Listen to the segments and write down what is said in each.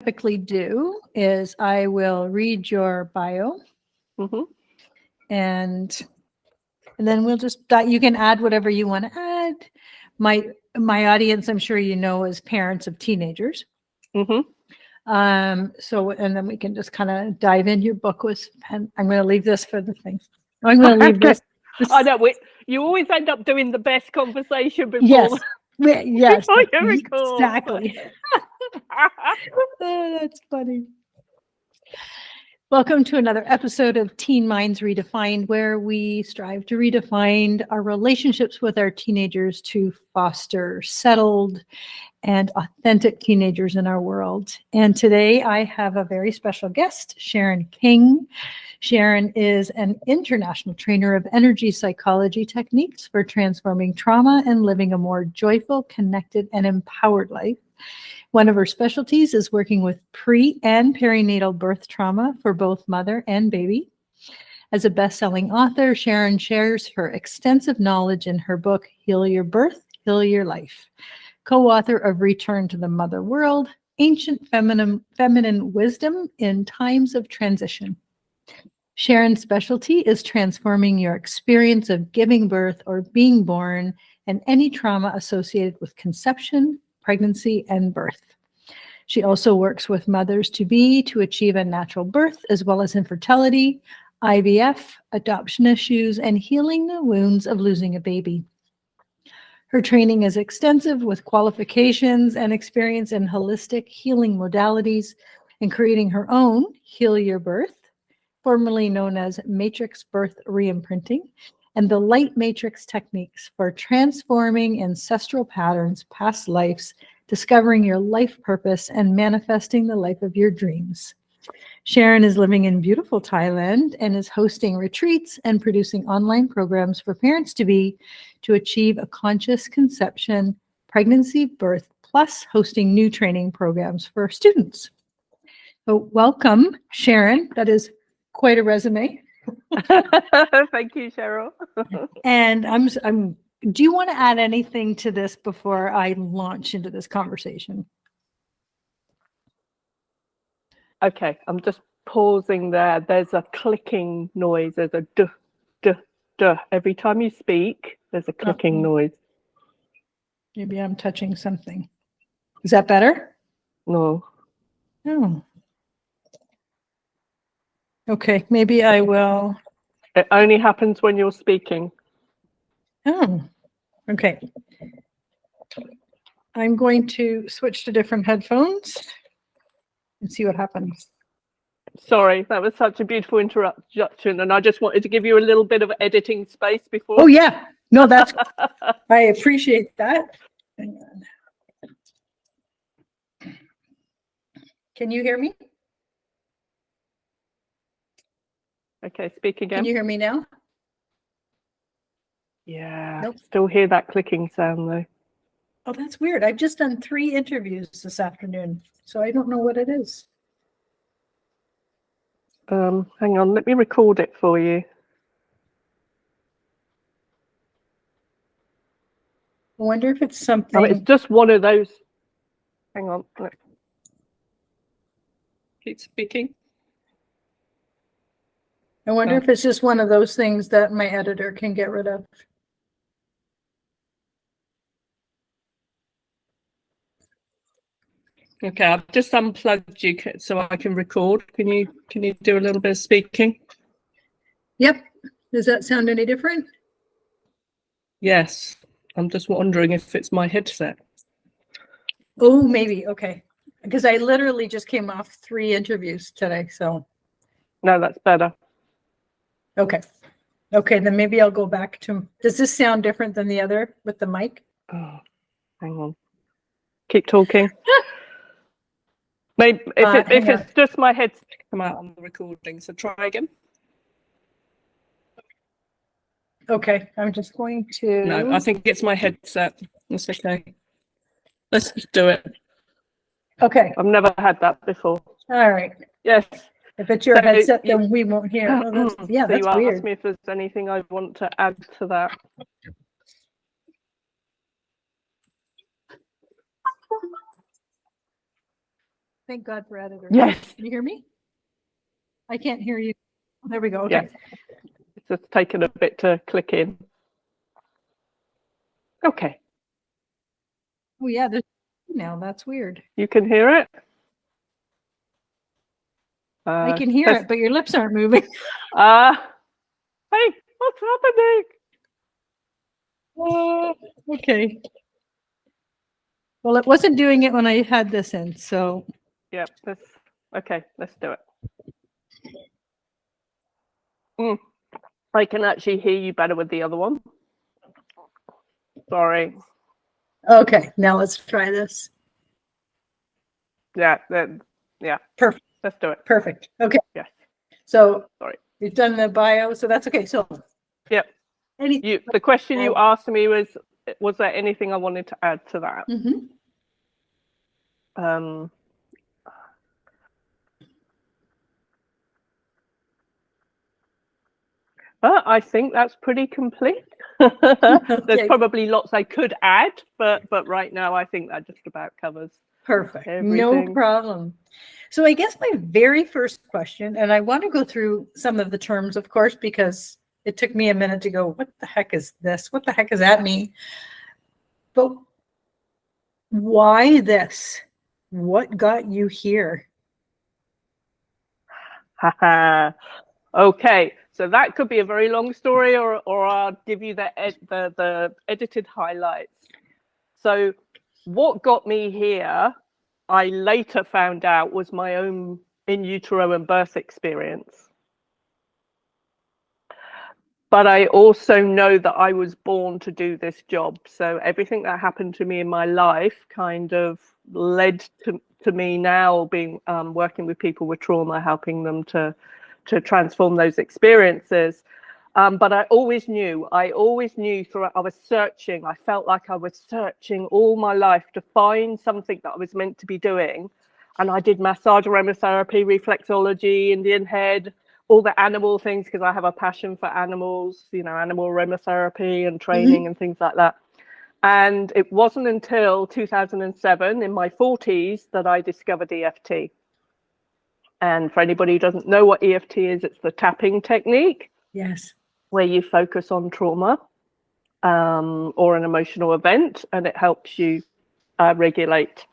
typically do is I will read your bio, and then we'll just you can add whatever you want to add. My audience, I'm sure you know, is parents of teenagers. So and then we can just kind of dive in. Your book was pen. I'm going to leave this for the thing. I'm going to leave this. I know you always end up doing the best conversation before. Yes. Yes. Before you record. Exactly. Oh, that's funny. Welcome to another episode of Teen Minds Redefined, where we strive to redefine our relationships with our teenagers to foster settled and authentic teenagers in our world. And today I have a very special guest, Sharon King. Sharon is an international trainer of energy psychology techniques for transforming trauma and living a more joyful, connected, and empowered life. One of her specialties is working with pre- and perinatal birth trauma for both mother and baby. As a best-selling author, Sharon shares her extensive knowledge in her book, Heal Your Birth, Heal Your Life. Co-author of Return to the Mother World, Ancient Feminine Wisdom in Times of Transition. Sharon's specialty is transforming your experience of giving birth or being born and any trauma associated with conception, pregnancy, and birth. She also works with mothers-to-be to achieve a natural birth, as well as infertility, IVF, adoption issues, and healing the wounds of losing a baby. Her training is extensive with qualifications and experience in holistic healing modalities and creating her own Heal Your Birth, formerly known as Matrix Birth Reimprinting, and the Light Matrix techniques for transforming ancestral patterns, past lives, discovering your life purpose, and manifesting the life of your dreams. Sharon is living in beautiful Thailand and is hosting retreats and producing online programs for parents-to-be to achieve a conscious conception, pregnancy, birth, plus hosting new training programs for students. So welcome, Sharon. That is quite a resume. Thank you, Cheryl. And do you want to add anything to this before I launch into this conversation? Okay, I'm just pausing there. There's a clicking noise. There's a duh, duh, duh. Every time you speak, there's a clicking noise. Maybe I'm touching something. Is that better? No. Oh. Okay, maybe I will. It only happens when you're speaking. Oh, okay. I'm going to switch to different headphones and see what happens. Sorry, that was such a beautiful introduction, and I just wanted to give you a little bit of editing space before. Oh yeah, no, that's I appreciate that. Hang on. Can you hear me? Okay, speak again. Can you hear me now? Yeah, nope. Still hear that clicking sound though. Oh, that's weird. I've just done 3 interviews this afternoon, so I don't know what it is. Hang on, let me record it for you. I wonder if it's something. Oh, it's just one of those. Hang on. Look. Keep speaking. I wonder if it's just one of those things that my editor can get rid of. Okay, I've just unplugged you so I can record. Can you do a little bit of speaking? Yep. Does that sound any different? Yes. I'm just wondering if it's my headset. Oh, maybe. Okay. Because I literally just came off 3 interviews today, so. No, that's better. Okay. Okay, then maybe I'll go back to. Does this sound different than the other with the mic? Oh, hang on. Keep talking. Maybe if it's just my headset come out on the recording, so try again. Okay, I'm just going to. No, I think it's my headset. That's okay. Let's just do it. Okay. I've never had that before. All right. Yes. If it's your headset, then we won't hear. Oh, that's, yeah, so that's you weird. asked me if there's anything I want to add to that. Thank God for editors. Yes. Can you hear me? I can't hear you. There we go. Okay. Yes. It's just taken a bit to click in. Okay. Oh yeah, there's now. That's weird. You can hear it? I can hear it, but your lips aren't moving. Hey, what's happening? Okay. Well, it wasn't doing it when I had this in, so. Yeah, okay, let's do it. I can actually hear you better with the other one. Sorry. Okay, now let's try this. Yeah, Perfect. Let's do it. Perfect. Okay. Yes. So Sorry. we've done the bio, so that's okay. So. Yep. The question you asked me was there anything I wanted to add to that? Mm-hmm. I think that's pretty complete. There's probably lots I could add, but right now I think that just about covers. Perfect. Everything. No problem. So I guess my very first question, and I want to go through some of the terms, of course, because it took me a minute to go, what the heck is this? What the heck does that mean? But why this? What got you here? Okay, so that could be a very long story, or I'll give you the edited highlights. So what got me here, I later found out, was my own in utero and birth experience. But I also know that I was born to do this job. So everything that happened to me in my life kind of led to me now being working with people with trauma, helping them to transform those experiences. But I always knew throughout, I was searching. I felt like I was searching all my life to find something that I was meant to be doing. And I did massage, aromatherapy, reflexology, Indian head, all the animal things, because I have a passion for animals, animal aromatherapy and training and things like that. And it wasn't until 2007, in my 40s, that I discovered EFT. And for anybody who doesn't know what EFT is, it's the tapping technique. Yes. Where you focus on trauma or an emotional event, and it helps you regulate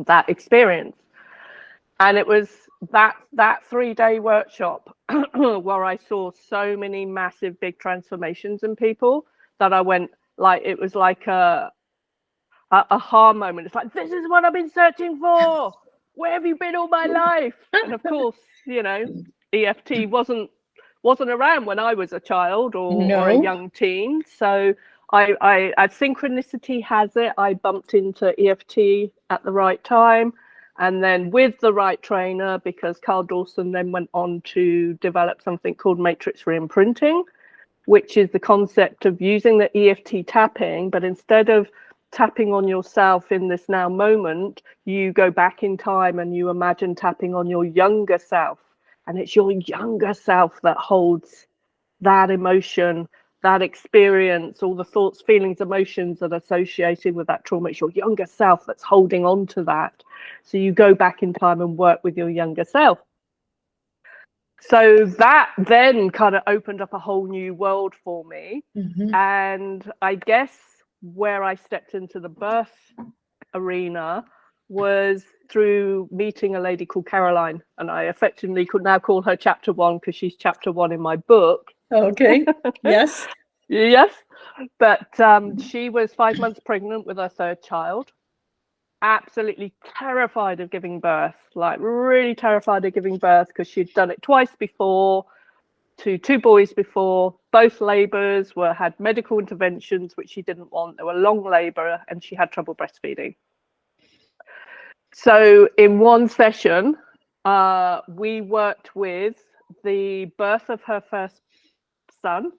that experience. And it was that 3-day workshop where I saw so many massive, big transformations in people that I went, like, it was like a aha moment. It's like, this is what I've been searching for. Where have you been all my life? And of course, EFT wasn't around when I was a child or a young teen. So I synchronicity has it, I bumped into EFT at the right time. And then with the right trainer, because Carl Dawson then went on to develop something called matrix reimprinting, which is the concept of using the EFT tapping, but instead of tapping on yourself in this now moment, you go back in time and you imagine tapping on your younger self. And it's your younger self that holds that emotion, that experience, all the thoughts, feelings, emotions that are associated with that trauma. It's your younger self that's holding on to that. So you go back in time and work with your younger self. So that then kind of opened up a whole new world for me. And I guess where I stepped into the birth arena was through meeting a lady called Caroline, and I affectionately could now call her chapter 1 because she's chapter 1 in my book. Okay. Yes. Yes. But she was 5 months pregnant with her 3rd child, absolutely terrified of giving birth, like really terrified of giving birth, because she'd done it twice before, to 2 boys before. Both labours had medical interventions which she didn't want. They were long labour, and she had trouble breastfeeding. So in one session, we worked with the birth of her first son.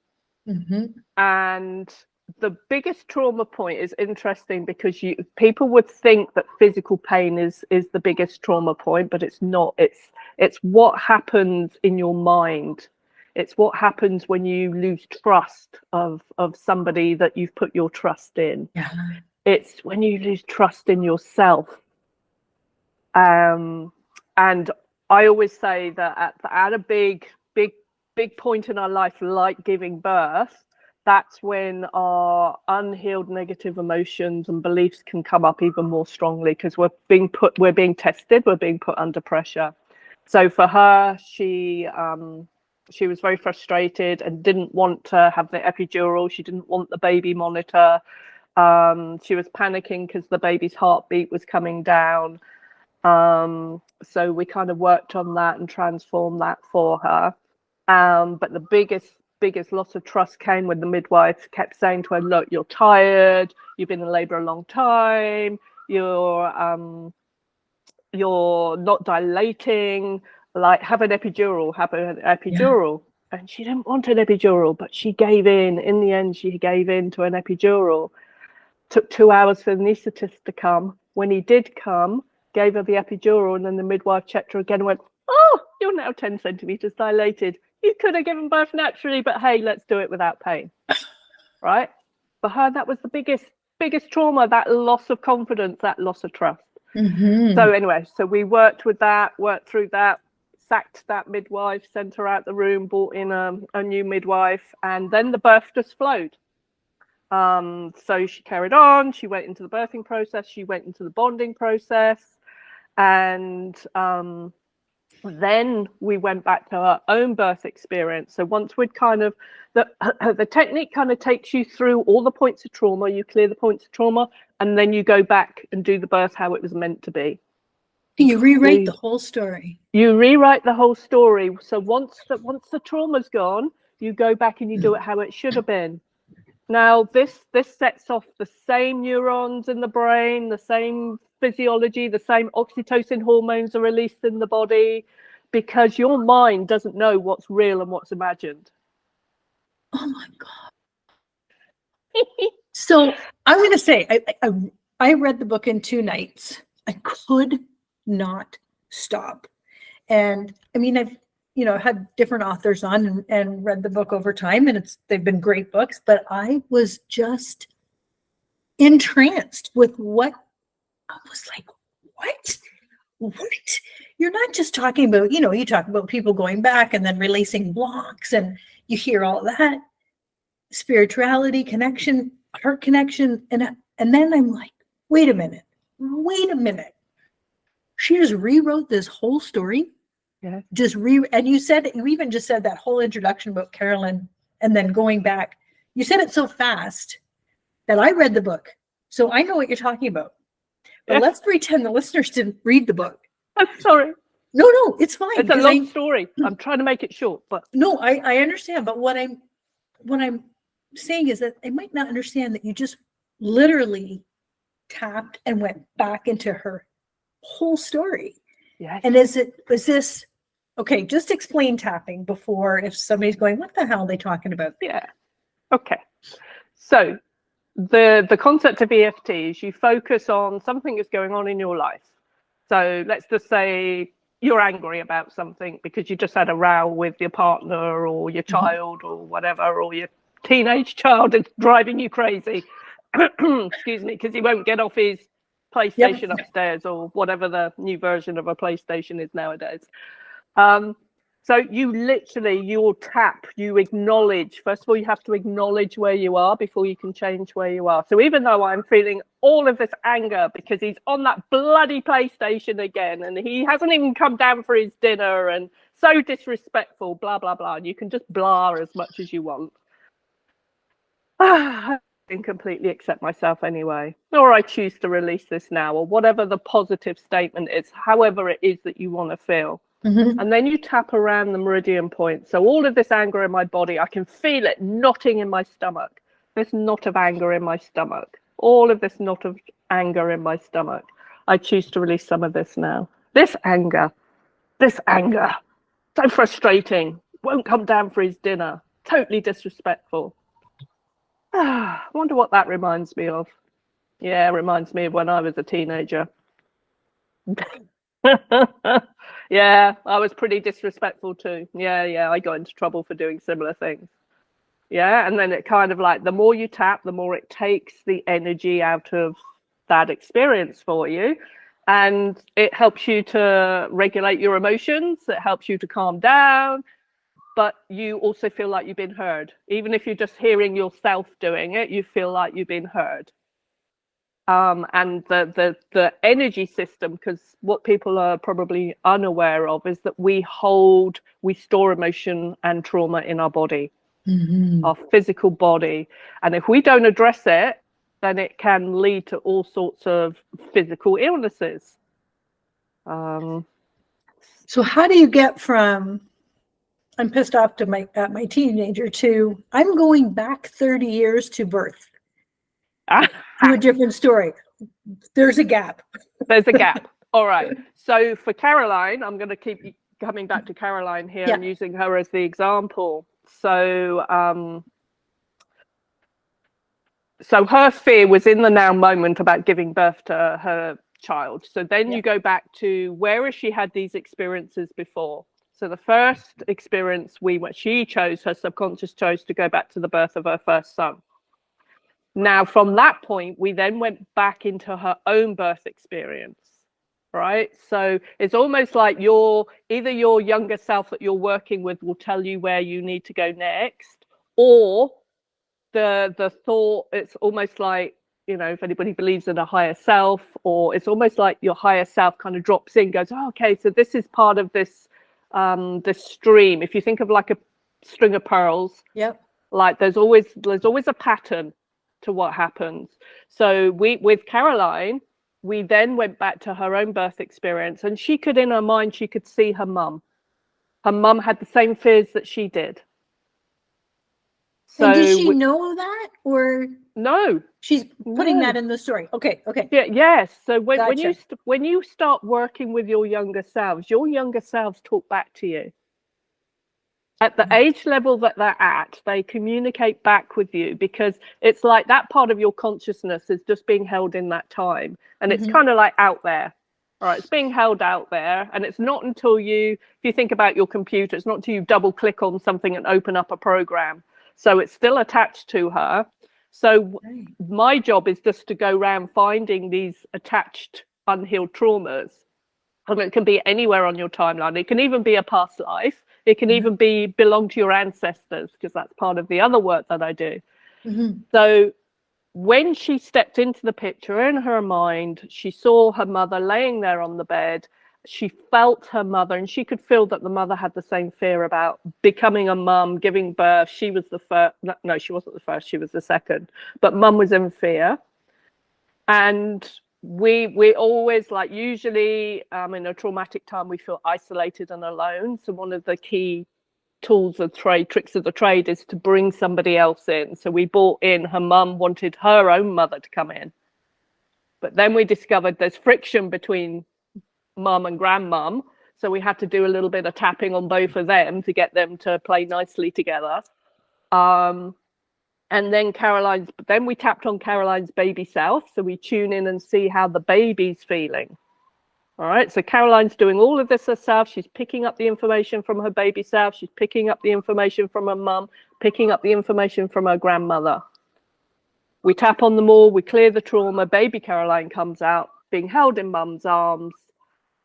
And the biggest trauma point is interesting, because people would think that physical pain is the biggest trauma point, but it's not. It's what happens in your mind. It's what happens when you lose trust of somebody that you've put your trust in. It's when you lose trust in yourself. And I always say that at a big point in our life, like giving birth, that's when our unhealed negative emotions and beliefs can come up even more strongly, because we're being tested, we're being put under pressure. So for her, she was very frustrated and didn't want to have the epidural. She didn't want the baby monitor. She was panicking because the baby's heartbeat was coming down. So we kind of worked on that and transformed that for her. But the biggest loss of trust came when the midwife kept saying to her, look, you're tired, you've been in labor a long time, you're not dilating, like have an epidural. Yeah. And she didn't want an epidural, but she gave in the end. She gave in to an epidural. Took 2 hours for the anaesthetist to come. When he did come, gave her the epidural, and then the midwife checked her again and went, oh, you're now 10 centimeters dilated. You could have given birth naturally, but hey, let's do it without pain. Right? For her, that was the biggest trauma, that loss of confidence, that loss of trust. Mm-hmm. So anyway, so we worked through that, sacked that midwife, sent her out the room, brought in a new midwife, and then the birth just flowed. So she carried on, she went into the birthing process, she went into the bonding process, and then we went back to our own birth experience. So once we'd kind of, the technique kind of takes you through all the points of trauma, you clear the points of trauma, and then you go back and do the birth how it was meant to be. You rewrite the whole story. You rewrite the whole story. So once the trauma's gone, you go back and you do it how it should have been. Now, this sets off the same neurons in the brain, the same physiology, the same oxytocin hormones are released in the body, because your mind doesn't know what's real and what's imagined. Oh my God. So I'm going to say, I read the book in 2 nights. I could not stop. And I mean, I've had different authors on and read the book over time, and they've been great books, but I was just entranced with what I was like, what? You're not just talking about, you talk about people going back and then releasing blocks, and you hear all that spirituality connection, heart connection. And then I'm like, wait a minute. She just rewrote this whole story. Yeah. And you even just said that whole introduction about Carolyn, and then going back, you said it so fast that I read the book. So I know what you're talking about. But let's pretend the listeners didn't read the book. I'm sorry. No, it's fine. It's a long story. I'm trying to make it short, but no, I understand. But what I'm saying is that they might not understand that you just literally tapped and went back into her whole story. Yes. And is this okay? Just explain tapping before, if somebody's going, what the hell are they talking about? Yeah. Okay. So the concept of EFT is you focus on something that's going on in your life. So let's just say you're angry about something because you just had a row with your partner or your child or whatever, or your teenage child is driving you crazy. Excuse me, because he won't get off his PlayStation upstairs, or whatever the new version of a PlayStation is nowadays. So you'll tap, you acknowledge. First of all, you have to acknowledge where you are before you can change where you are. So even though I'm feeling all of this anger because he's on that bloody PlayStation again, and he hasn't even come down for his dinner, and so disrespectful, blah, blah, blah. And you can just blah as much as you want. I can completely accept myself anyway. Or I choose to release this now, or whatever the positive statement is, however it is that you want to feel. Mm-hmm. And then you tap around the meridian point. So all of this anger in my body, I can feel it knotting in my stomach. This knot of anger in my stomach. All of this knot of anger in my stomach. I choose to release some of this now. This anger, so frustrating. Won't come down for his dinner. Totally disrespectful. I wonder what that reminds me of. Yeah, it reminds me of when I was a teenager. Yeah, I was pretty disrespectful too. Yeah, I got into trouble for doing similar things. Yeah, and then it kind of like, the more you tap, the more it takes the energy out of that experience for you. And it helps you to regulate your emotions. It helps you to calm down. But you also feel like you've been heard. Even if you're just hearing yourself doing it, you feel like you've been heard. And the energy system, because what people are probably unaware of is that we store emotion and trauma in our body, our physical body. And if we don't address it, then it can lead to all sorts of physical illnesses. So how do you get from I'm pissed off at my teenager to I'm going back 30 years to birth to a different story? There's a gap. There's a gap. All right. So for Caroline, I'm going to keep coming back to Caroline here and using her as the example. So so her fear was in the now moment about giving birth to her child. So then you go back to where has she had these experiences before? So the first experience her subconscious chose to go back to the birth of her first son. Now, from that point, we then went back into her own birth experience, right? So it's almost like either your younger self that you're working with will tell you where you need to go next, or the thought, it's almost like, if anybody believes in a higher self, or it's almost like your higher self kind of drops in, goes, oh, okay, so this is part of this stream. If you think of like a string of pearls, like there's always a pattern to what happens. So with Caroline, we then went back to her own birth experience, and she could, in her mind, she could see her mum. Her mum had the same fears that she did. So and did she know that, or no? She's putting that in the story. Okay. Yeah, yes. So when you start working with your younger selves talk back to you. At the age level that they're at, they communicate back with you, because it's like that part of your consciousness is just being held in that time. And it's kind of like out there. All right, it's being held out there. And it's not until if you think about your computer, it's not until you double click on something and open up a program. So it's still attached to her. So my job is just to go around finding these attached, unhealed traumas. And it can be anywhere on your timeline. It can even be a past life. It can even belong to your ancestors, because that's part of the other work that I do. So when she stepped into the picture in her mind, she saw her mother laying there on the bed. She felt her mother, and she could feel that the mother had the same fear about becoming a mum, giving birth. She was the first. No, she wasn't the first. She was the second. But mum was in fear. And we always, like, usually in a traumatic time, we feel isolated and alone. So one of the key tricks of the trade is to bring somebody else in. So we brought in, her mum wanted her own mother to come in. But then we discovered there's friction between mum and grandmum. So we had to do a little bit of tapping on both of them to get them to play nicely together. And then we tapped on Caroline's baby self. So we tune in and see how the baby's feeling. All right. So Caroline's doing all of this herself. She's picking up the information from her baby self. She's picking up the information from her mum, picking up the information from her grandmother. We tap on them all. We clear the trauma. Baby Caroline comes out being held in mum's arms,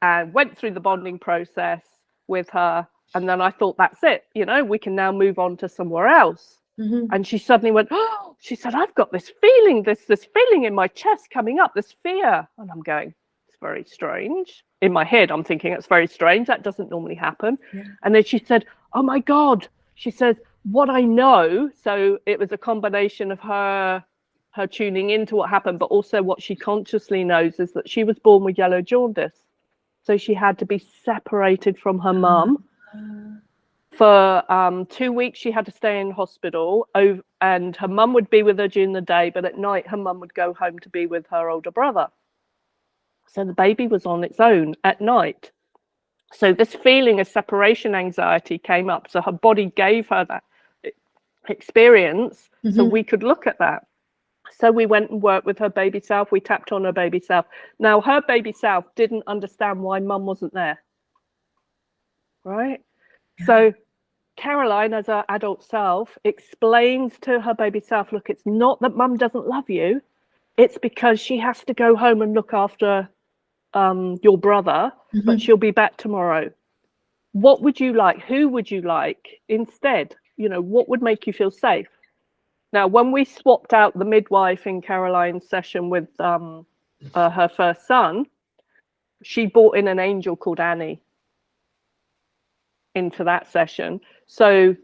and went through the bonding process with her. And then I thought, that's it. We can now move on to somewhere else. And she suddenly went, oh, she said, I've got this feeling, this feeling in my chest coming up, this fear. And I'm going, it's very strange. In my head, I'm thinking, it's very strange. That doesn't normally happen. And then she said, oh my God. She said, what I know. So it was a combination of her tuning into what happened, but also what she consciously knows is that she was born with yellow jaundice. So she had to be separated from her mum. For 2 weeks, she had to stay in hospital, and her mum would be with her during the day, but at night, her mum would go home to be with her older brother. So the baby was on its own at night. So this feeling of separation anxiety came up. So her body gave her that experience, so we could look at that. So we went and worked with her baby self. We tapped on her baby self. Now, her baby self didn't understand why mum wasn't there. Right? So Caroline, as her adult self, explains to her baby self, look, it's not that mum doesn't love you. It's because she has to go home and look after your brother, but she'll be back tomorrow. What would you like? Who would you like instead? You know, what would make you feel safe? Now, when we swapped out the midwife in Caroline's session with her first son, she brought in an angel called Annie into that session. So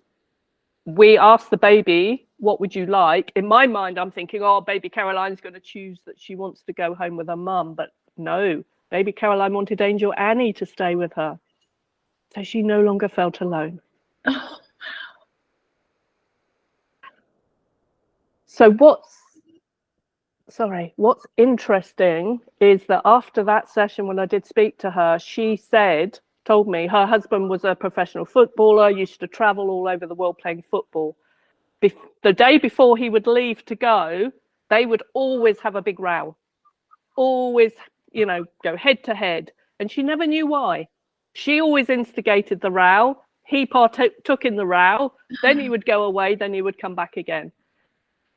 we asked the baby, what would you like? In my mind, I'm thinking, oh, baby Caroline's going to choose that she wants to go home with her mum. But no, baby Caroline wanted Angel Annie to stay with her. So she no longer felt alone. Oh. So what's interesting is that after that session, when I did speak to her, she told me her husband was a professional footballer, used to travel all over the world playing football. The day before he would leave to go, they would always have a big row, always, you know, go head to head. And she never knew why. She always instigated the row. He partook in the row. Then he would go away. Then he would come back again.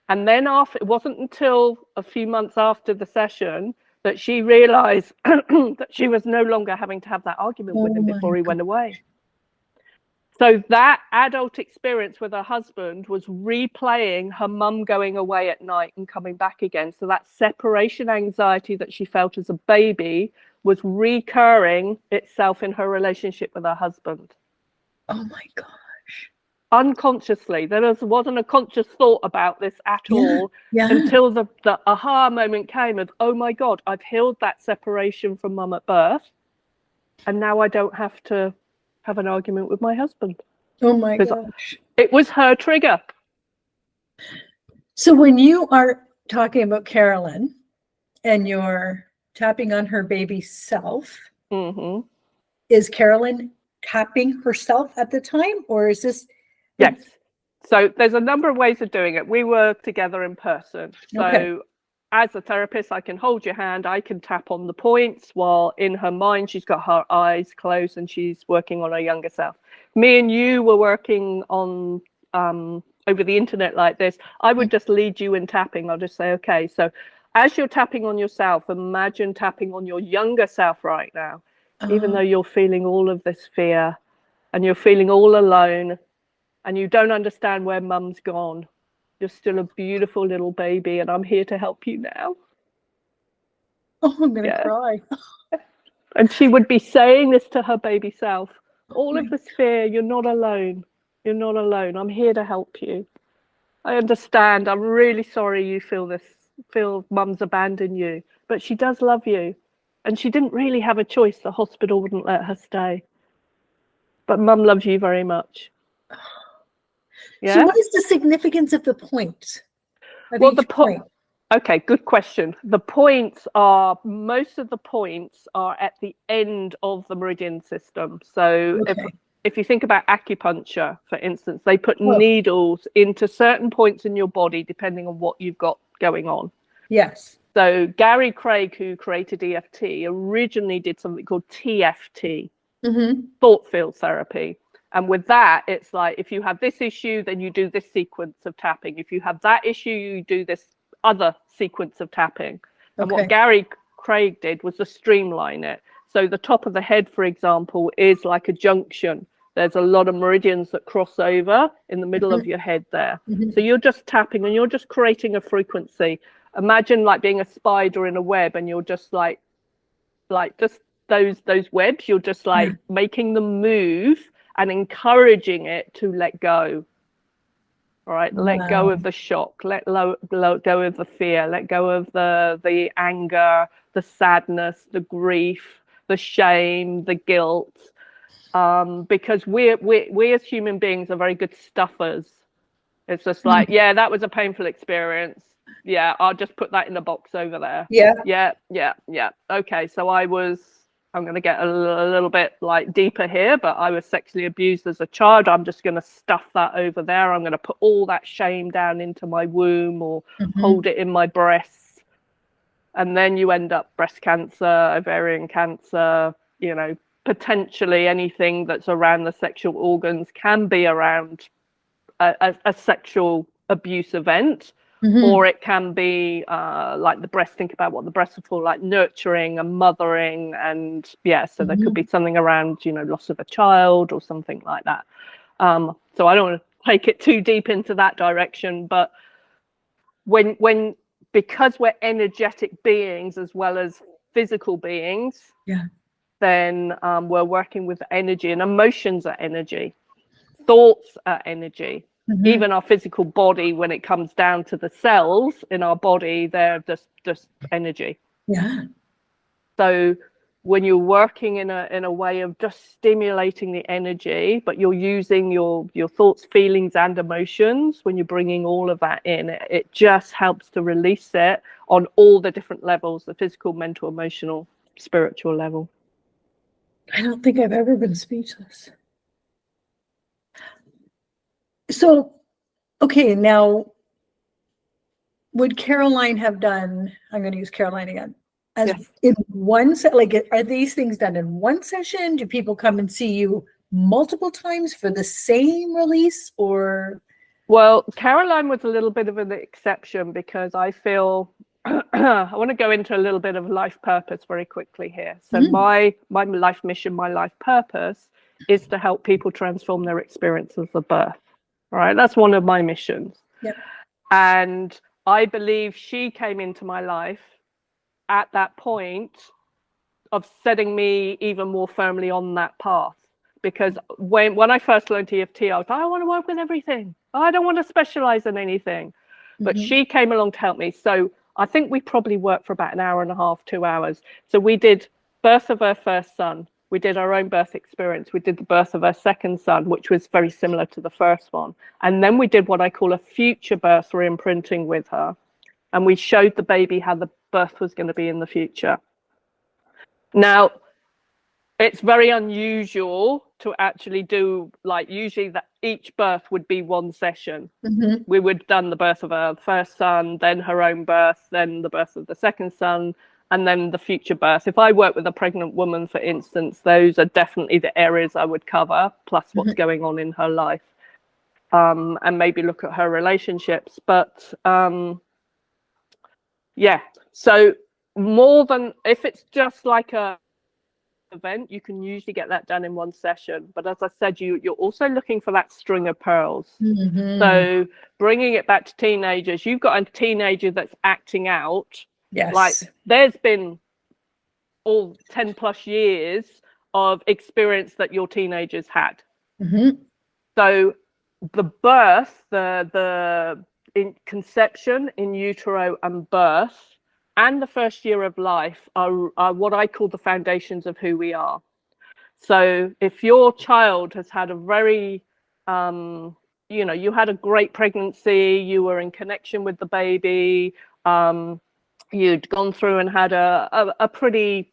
And then it wasn't until a few months after the session that she realized that she was no longer having to have that argument with him before he went away. So that adult experience with her husband was replaying her mum going away at night and coming back again. So that separation anxiety that she felt as a baby was recurring itself in her relationship with her husband. Oh my God. Unconsciously, there wasn't a conscious thought about this at all until the aha moment came of, oh my God, I've healed that separation from mum at birth, and now I don't have to have an argument with my husband. Oh my gosh. It was her trigger. So when you are talking about Carolyn and you're tapping on her baby self, is Carolyn tapping herself at the time, or is this? Yes. So there's a number of ways of doing it. We were together in person. So as a therapist, I can hold your hand. I can tap on the points while in her mind, she's got her eyes closed and she's working on her younger self. Me and you were working on over the internet like this. I would just lead you in tapping. I'll just say, okay, so as you're tapping on yourself, imagine tapping on your younger self right now, even though you're feeling all of this fear and you're feeling all alone. And you don't understand where mum's gone. You're still a beautiful little baby, and I'm here to help you now. Oh, I'm going to cry. And she would be saying this to her baby self. All of this fear, you're not alone. You're not alone. I'm here to help you. I understand. I'm really sorry you feel mum's abandoned you. But she does love you. And she didn't really have a choice. The hospital wouldn't let her stay. But mum loves you very much. Yeah? So what is the significance of the point? Okay, good question. Most of the points are at the end of the meridian system. So if you think about acupuncture, for instance, they put needles into certain points in your body, depending on what you've got going on. Yes. So Gary Craig, who created EFT, originally did something called TFT, thought field therapy. And with that, it's like, if you have this issue, then you do this sequence of tapping. If you have that issue, you do this other sequence of tapping. And what Gary Craig did was to streamline it. So the top of the head, for example, is like a junction. There's a lot of meridians that cross over in the middle of your head there. So you're just tapping and you're just creating a frequency. Imagine like being a spider in a web, and you're just like just those webs, you're just like making them move and encouraging it to let go. All right, let go of the shock, let go of the fear, let go of the anger, the sadness, the grief, the shame, the guilt, because we as human beings are very good stuffers. It's just like, that was a painful experience. Yeah, I'll just put that in the box over there. Yeah. Okay, so I'm going to get a little bit like deeper here, but I was sexually abused as a child. I'm just going to stuff that over there. I'm going to put all that shame down into my womb or hold it in my breasts. And then you end up breast cancer, ovarian cancer, you know, potentially anything that's around the sexual organs can be around a sexual abuse event, or it can be like the breast. Think about what the breast would feel like, nurturing and mothering, and so there could be something around, loss of a child or something like that. So I don't want to take it too deep into that direction, but because we're energetic beings as well as physical beings, then we're working with energy, and emotions are energy, thoughts are energy. Even our physical body, when it comes down to the cells in our body, they're just energy. So when you're working in a way of just stimulating the energy, but you're using your thoughts, feelings, and emotions, when you're bringing all of that in, it just helps to release it on all the different levels: the physical, mental, emotional, spiritual level. I don't think I've ever been speechless. So, okay, now, would Caroline have done, I'm going to use Caroline again, in one set, like, are these things done in one session? Do people come and see you multiple times for the same release, or? Well, Caroline was a little bit of an exception, because I feel I want to go into a little bit of life purpose very quickly here. So my life mission, my life purpose is to help people transform their experiences of birth. All right, that's one of my missions. And I believe she came into my life at that point of setting me even more firmly on that path. Because when I first learned EFT, I was like, I want to work with everything. I don't want to specialize in anything. But she came along to help me. So I think we probably worked for about an hour and a half, 2 hours. So we did birth of her first son. We did our own birth experience. We did the birth of her second son, which was very similar to the first one. And then we did what I call a future birth re-imprinting with her. And we showed the baby how the birth was going to be in the future. Now, it's very unusual to actually do, like, usually that each birth would be one session. We would have done the birth of her first son, then her own birth, then the birth of the second son, and then the future birth. If I work with a pregnant woman, for instance, those are definitely the areas I would cover, plus what's going on in her life, and maybe look at her relationships. But so more than, if it's just like a event, you can usually get that done in one session. But as I said, you're also looking for that string of pearls. So bringing it back to teenagers, you've got a teenager that's acting out. Like, there's been all 10 plus years of experience that your teenagers had. So the birth, the in conception, in utero, and birth, and the first year of life are what I call the foundations of who we are. So if your child has had a very, you had a great pregnancy, you were in connection with the baby, you'd gone through and had a pretty,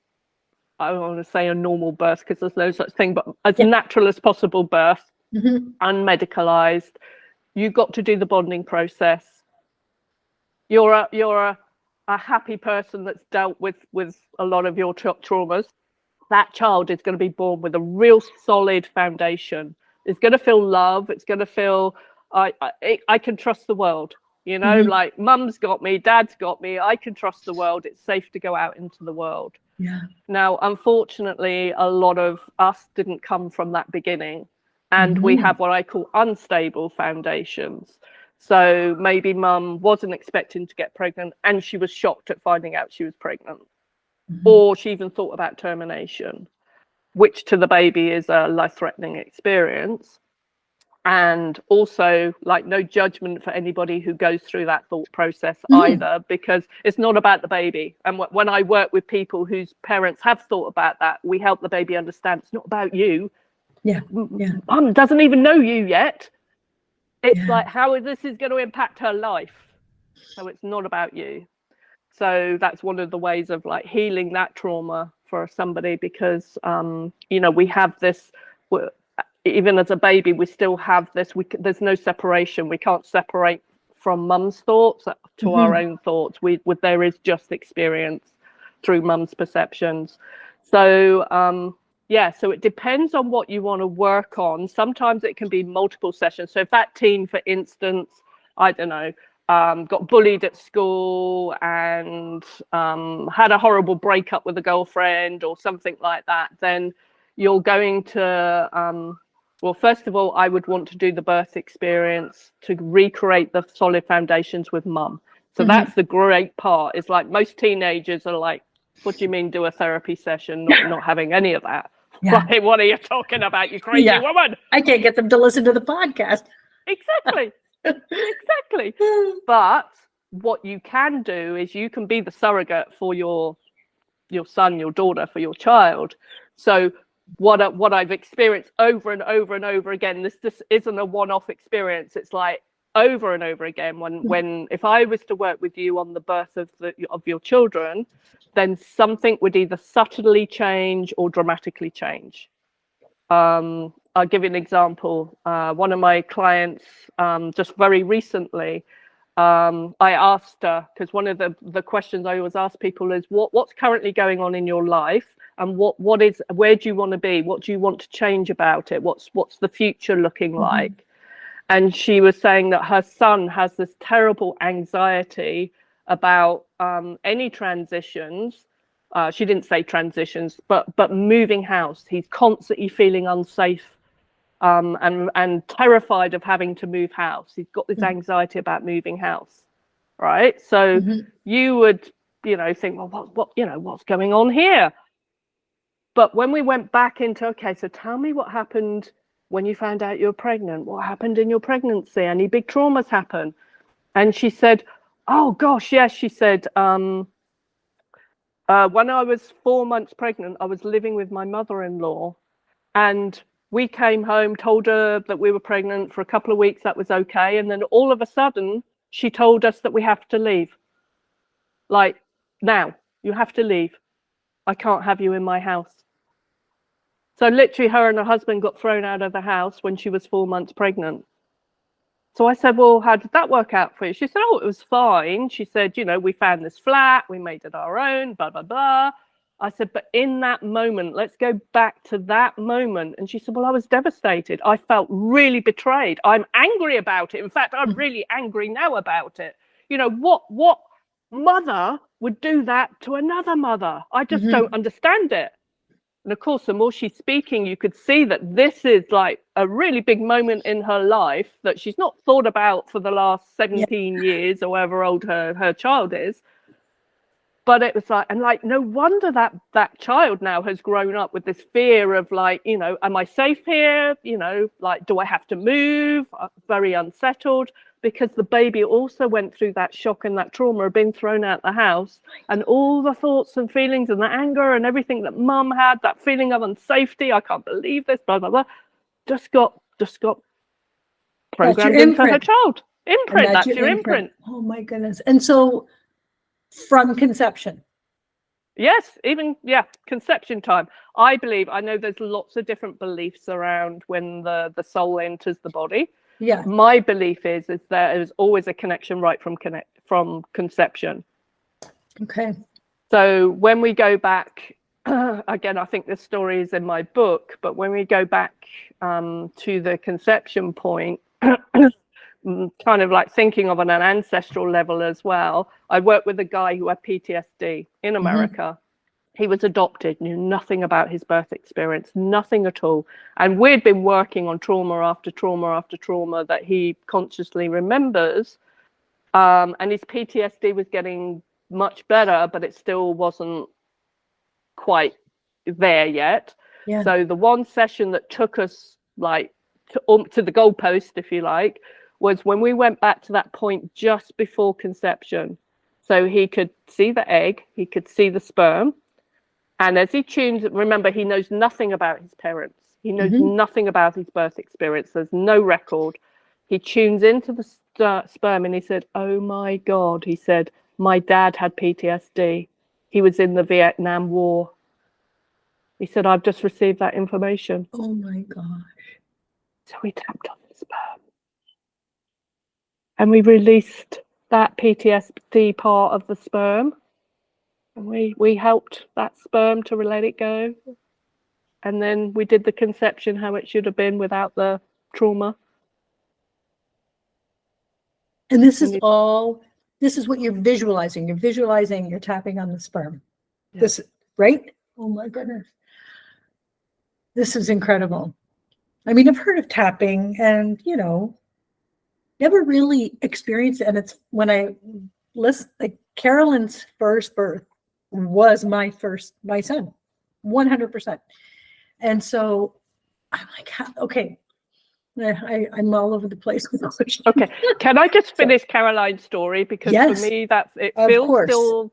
I don't want to say a normal birth, because there's no such thing, but as natural as possible birth, unmedicalized, you got to do the bonding process. You're a happy person that's dealt with a lot of your traumas. That child is going to be born with a real solid foundation. It's going to feel love. It's going to feel, I can trust the world. Like, mum's got me, dad's got me. I can trust the world. It's safe to go out into the world. Now, unfortunately, a lot of us didn't come from that beginning. And we have what I call unstable foundations. So maybe mum wasn't expecting to get pregnant, and she was shocked at finding out she was pregnant. Or she even thought about termination, which to the baby is a life-threatening experience. And also, like, no judgment for anybody who goes through that thought process either, because it's not about the baby. And when I work with people whose parents have thought about that, we help the baby understand it's not about you. Mum doesn't even know you yet. It's like how this is going to impact her life. So it's not about you. So that's one of the ways of, like, healing that trauma for somebody, because we have this, even as a baby, we still have this, there's no separation. We can't separate from mum's thoughts to our own thoughts. There is just experience through mum's perceptions. So so it depends on what you want to work on. Sometimes it can be multiple sessions. So if that teen, for instance, I don't know, got bullied at school and had a horrible breakup with a girlfriend or something like that, then you're going to, well, first of all, I would want to do the birth experience to recreate the solid foundations with mum. So that's the great part. It's like most teenagers are like, what do you mean do a therapy session? Not having any of that. Yeah. Like, what are you talking about, you crazy woman? I can't get them to listen to the podcast. Exactly. Exactly. But what you can do is you can be the surrogate for your son, your daughter, for your child. So what I've experienced over and over and over again, this just isn't a one-off experience. It's like over and over again. When if I was to work with you on the birth of your children, then something would either subtly change or dramatically change. I'll give you an example. One of my clients, just very recently, I asked her, because one of the questions I always ask people is what's currently going on in your life, and where do you want to be? What do you want to change about it? What's the future looking like? And she was saying that her son has this terrible anxiety about any transitions. She didn't say transitions, but moving house. He's constantly feeling unsafe and terrified of having to move house. He's got this anxiety about moving house, right? So you would, think, well, what's going on here? But when we went back into, okay, so tell me what happened when you found out you were pregnant. What happened in your pregnancy? Any big traumas happen? And she said, oh gosh, yes. She said, when I was 4 months pregnant, I was living with my mother-in-law, and we came home, told her that we were pregnant for a couple of weeks. That was okay. And then all of a sudden, she told us that we have to leave. Like, now, you have to leave. I can't have you in my house. So literally her and her husband got thrown out of the house when she was 4 months pregnant. So I said, well, how did that work out for you? She said, oh, it was fine. She said, we found this flat, we made it our own, blah, blah, blah. I said, but in that moment, let's go back to that moment. And she said, well, I was devastated. I felt really betrayed. I'm angry about it. In fact, I'm really angry now about it. What mother would do that to another mother? I just don't understand it. And of course, the more she's speaking, you could see that this is like a really big moment in her life that she's not thought about for the last 17 years or however old her child is. But it was like, and like, no wonder that child now has grown up with this fear of like, am I safe here? Like, do I have to move? Very unsettled, because the baby also went through that shock and that trauma of being thrown out the house, and all the thoughts and feelings and the anger and everything that mum had, that feeling of unsafety, I can't believe this, blah, blah, blah, just got programmed into her child. Imprint, that's your imprint. Oh my goodness. And so from conception. Yes, even, conception time. I know there's lots of different beliefs around when the soul enters the body. Yeah. My belief is there is always a connection right from conception. Okay. So when we go back, again, I think this story is in my book, but when we go back to the conception point, kind of like thinking of on an ancestral level as well. I worked with a guy who had PTSD in America. He was adopted, knew nothing about his birth experience, nothing at all. And we'd been working on trauma after trauma after trauma that he consciously remembers. And his PTSD was getting much better, but it still wasn't quite there yet. Yeah. So the one session that took us like to the goalpost, if you like, was when we went back to that point just before conception. So he could see the egg, he could see the sperm. And as he tunes, remember, he knows nothing about his parents. He knows nothing about his birth experience. There's no record. He tunes into the sperm and he said, oh my God, he said, my dad had PTSD. He was in the Vietnam War. He said, I've just received that information. Oh my gosh. So we tapped on the sperm. And we released that PTSD part of the sperm. And we helped that sperm to let it go. And then we did the conception how it should have been without the trauma. And this is what you're visualizing. You're visualizing, you're tapping on the sperm. Yeah. This, right? Oh my goodness. This is incredible. I mean, I've heard of tapping and, never really experienced it. And it's when I listen, like Carolyn's first birth was my son, 100%. And so I'm like, okay. I'm all over the place with this. Okay, can I just finish Caroline's story, because for me it feels still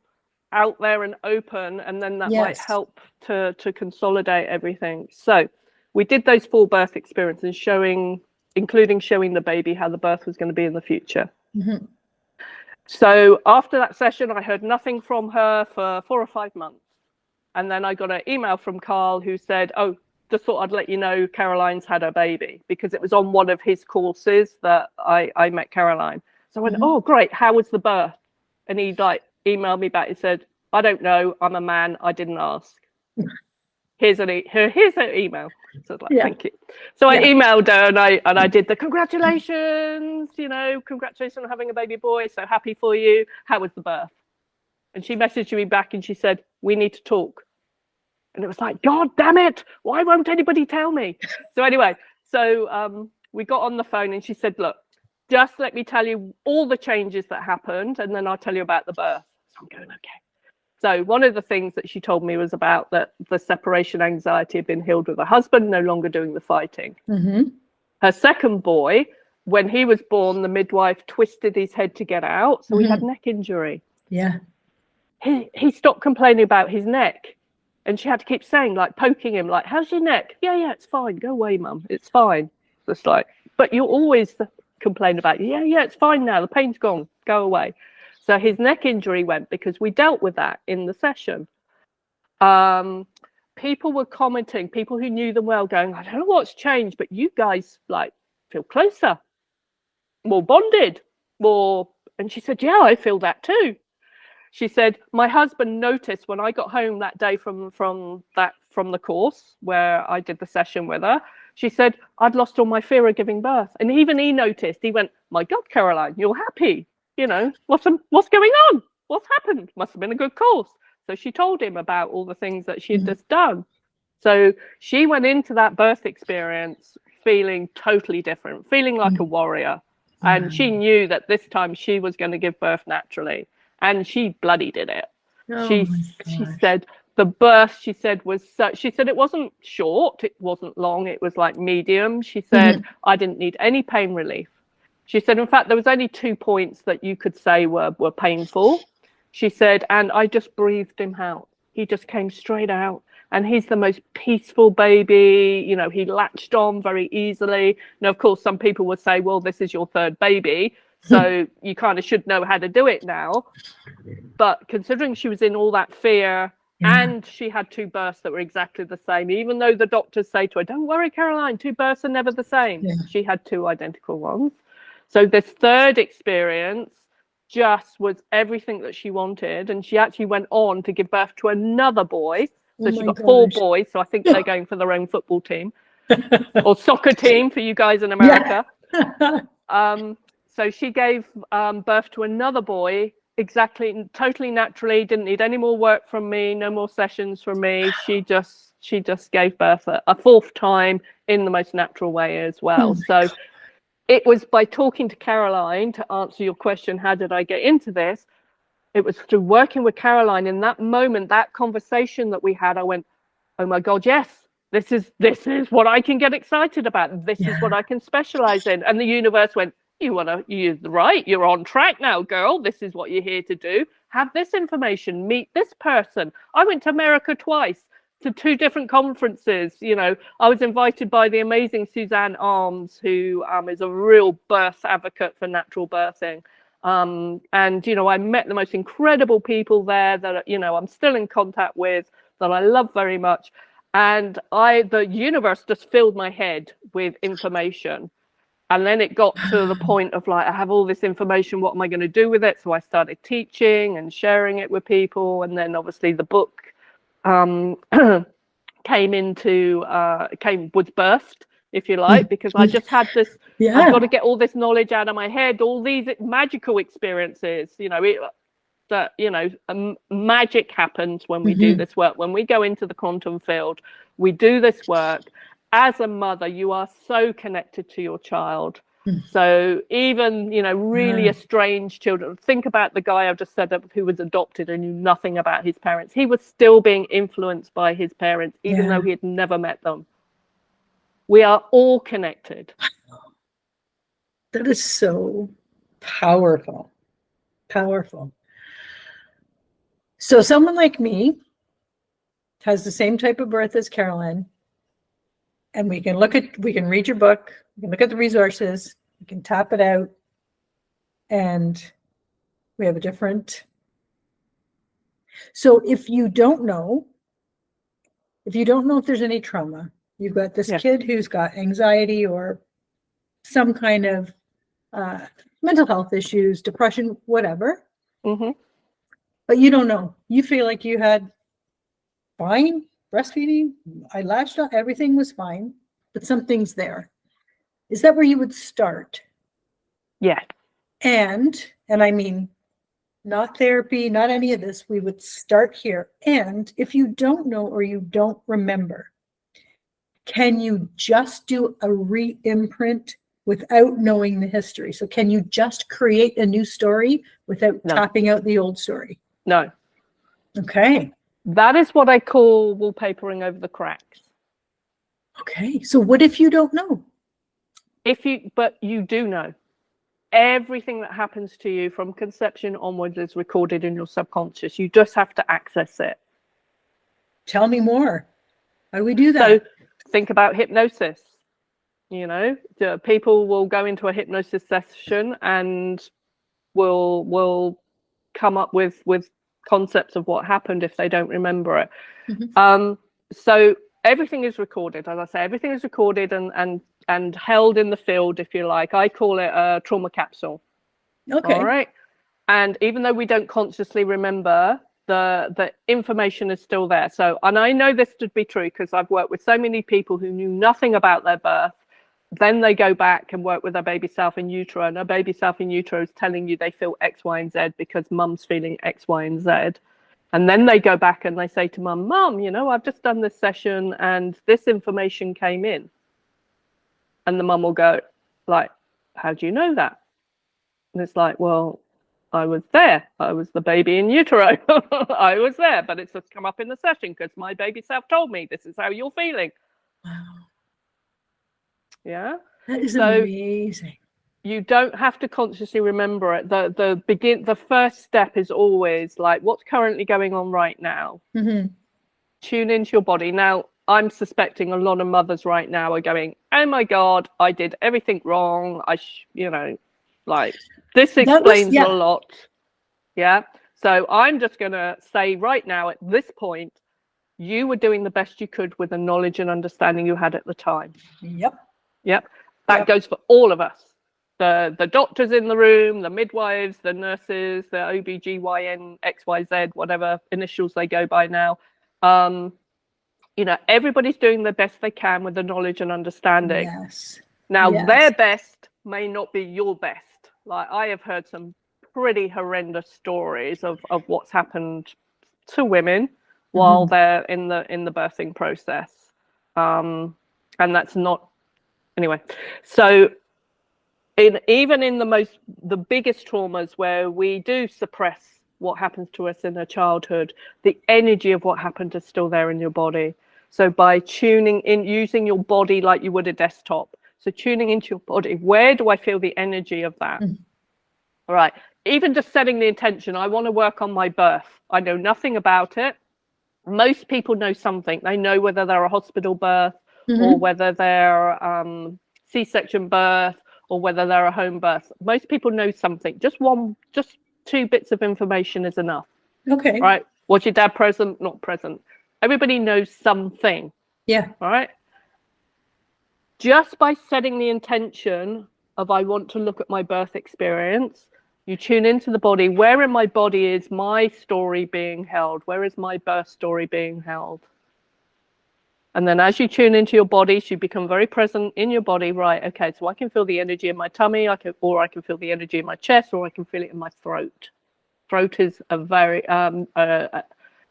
out there and open, and then that might help to consolidate everything. So we did those full birth experiences, including showing the baby how the birth was going to be in the future. Mm-hmm. So after that session, I heard nothing from her for 4 or 5 months, and then I got an email from Carl who said, "Oh, just thought I'd let you know Caroline's had her baby," because it was on one of his courses that I met Caroline. So I went, "Oh, great. How was the birth?" And he emailed me back and said, "I don't know. I'm a man. I didn't ask." Here's an email. So I was like, "Thank you." So I emailed her and I did the congratulations, congratulations on having a baby boy. So happy for you. How was the birth? And she messaged me back and she said, "We need to talk." And it was like, God damn it, why won't anybody tell me? So anyway, we got on the phone and she said, "Look, just let me tell you all the changes that happened, and then I'll tell you about the birth." So I'm going, okay. So one of the things that she told me was about that the separation anxiety had been healed with her husband, no longer doing the fighting. Mm-hmm. Her second boy, when he was born, the midwife twisted his head to get out. So he had neck injury. Yeah. He stopped complaining about his neck. And she had to keep saying, like, poking him, like, "How's your neck?" Yeah, it's fine. Go away, Mum. It's fine. It's like, but you always complain about, yeah, it's fine now. The pain's gone. Go away. So his neck injury went because we dealt with that in the session. People were commenting, people who knew them well, going, "I don't know what's changed, but you guys, like, feel closer, more bonded, more." And she said, "Yeah, I feel that too." She said, "My husband noticed when I got home that day from the course where I did the session with her." She said, "I'd lost all my fear of giving birth." And even he noticed. He went, "My God, Caroline, you're happy. What's going on? What's happened? Must have been a good course." So she told him about all the things that she had just done. So she went into that birth experience feeling totally different, feeling like a warrior. And she knew that this time she was going to give birth naturally. And she bloody did it. She said the birth, she said it wasn't short, it wasn't long, it was like medium. She said, "I didn't need any pain relief." She said, in fact, there was only 2 points that you could say were painful. She said, "And I just breathed him out. He just came straight out. And he's the most peaceful baby. He latched on very easily." Now, of course, some people would say, "Well, this is your third baby, so you kind of should know how to do it now." But considering she was in all that fear and she had 2 births that were exactly the same, even though the doctors say to her, "Don't worry, Caroline, 2 births are never the same." She had 2 identical ones. So this third experience just was everything that she wanted. And she actually went on to give birth to another boy. So she got 4 boys. So I think they're going for their own football team or soccer team for you guys in America. So she gave birth to another boy totally naturally, didn't need any more work from me, no more sessions from me. She just gave birth a 4th time in the most natural way as well. So it was by talking to Caroline, to answer your question, how did I get into this? It was through working with Caroline. In that moment, that conversation that we had, I went, "Oh my God, yes, this is what I can get excited about. This is what I can specialize in." And the universe went, "You're right. You're on track now, girl. This is what you're here to do. Have this information, meet this person." I went to America twice to 2 different conferences. I was invited by the amazing Suzanne Arms, who is a real birth advocate for natural birthing. And, I met the most incredible people there that, I'm still in contact with, that I love very much. And the universe just filled my head with information. And then it got to the point of like, I have all this information, what am I going to do with it? So I started teaching and sharing it with people. And then obviously the book was birthed if you like, because I just had this, Yeah. I've got to get all this knowledge out of my head, all these magical experiences, magic happens when we do this work. When we go into the quantum field, we do this work. As a mother, you are so connected to your child. So even, really estranged children, think about the guy I've just said who was adopted and knew nothing about his parents. He was still being influenced by his parents, even though he had never met them. We are all connected. That is so powerful. Powerful. So someone like me has the same type of birth as Carolyn, and we can read your book, we can look at the resources, we can tap it out, and we have a different. So if you don't know if there's any trauma, you've got this kid who's got anxiety or some kind of mental health issues, depression, whatever, but you don't know. You feel like you had fine breastfeeding, I latched on, everything was fine, but something's there. Is that where you would start? Yeah. And I mean, not therapy, not any of this. We would start here. And if you don't know or you don't remember, can you just do a re-imprint without knowing the history? So can you just create a new story without tapping out the old story? No. Okay. That is what I call wallpapering over the cracks. Okay. So what if you don't know? But you do know. Everything that happens to you from conception onwards is recorded in your subconscious. You just have to access it. Tell me more. How do we do that? So think about hypnosis. People will go into a hypnosis session and will come up with concepts of what happened if they don't remember it. So everything is recorded. As I say, everything is recorded and held in the field, if you like. I call it a trauma capsule. Okay. All right. And even though we don't consciously remember, the information is still there. So, and I know this to be true because I've worked with so many people who knew nothing about their birth. Then they go back and work with their baby self in utero, and their baby self in utero is telling you they feel X, Y, and Z because mum's feeling X, Y, and Z. And then they go back and they say to mum, I've just done this session and this information came in. And the mum will go, like, how do you know that? And it's like, well, I was there. I was the baby in utero. I was there, but it's just come up in the session because my baby self told me this is how you're feeling. Wow. Yeah. That is amazing. You don't have to consciously remember it. The first step is always like, what's currently going on right now? Tune into your body. Now, I'm suspecting a lot of mothers right now are going, oh my God, I did everything wrong. This explains a lot. Yeah. So I'm just going to say right now at this point, you were doing the best you could with the knowledge and understanding you had at the time. Yep. That goes for all of us. The doctors in the room, the midwives, the nurses, the OBGYN, XYZ, whatever initials they go by now. Everybody's doing the best they can with the knowledge and understanding. Yes. Now, their best may not be your best. Like, I have heard some pretty horrendous stories of what's happened to women while they're in the birthing process. And that's not anyway. So even in the biggest traumas where we do suppress what happens to us in our childhood, the energy of what happened is still there in your body. So by tuning in, using your body like you would a desktop. So tuning into your body, where do I feel the energy of that? All right. Even just setting the intention, I want to work on my birth. I know nothing about it. Most people know something. They know whether they're a hospital birth or whether they're C-section birth or whether they're a home birth. Most people know something. Just 2 bits of information is enough. Okay. Right. Was your dad present? Not present. Everybody knows something. Yeah. All right. Just by setting the intention of I want to look at my birth experience, you tune into the body. Where in my body is my story being held? Where is my birth story being held? And then as you tune into your body, you become very present in your body. Right. Okay. So I can feel the energy in my tummy. I can feel the energy in my chest, or I can feel it in my throat. Throat is a very,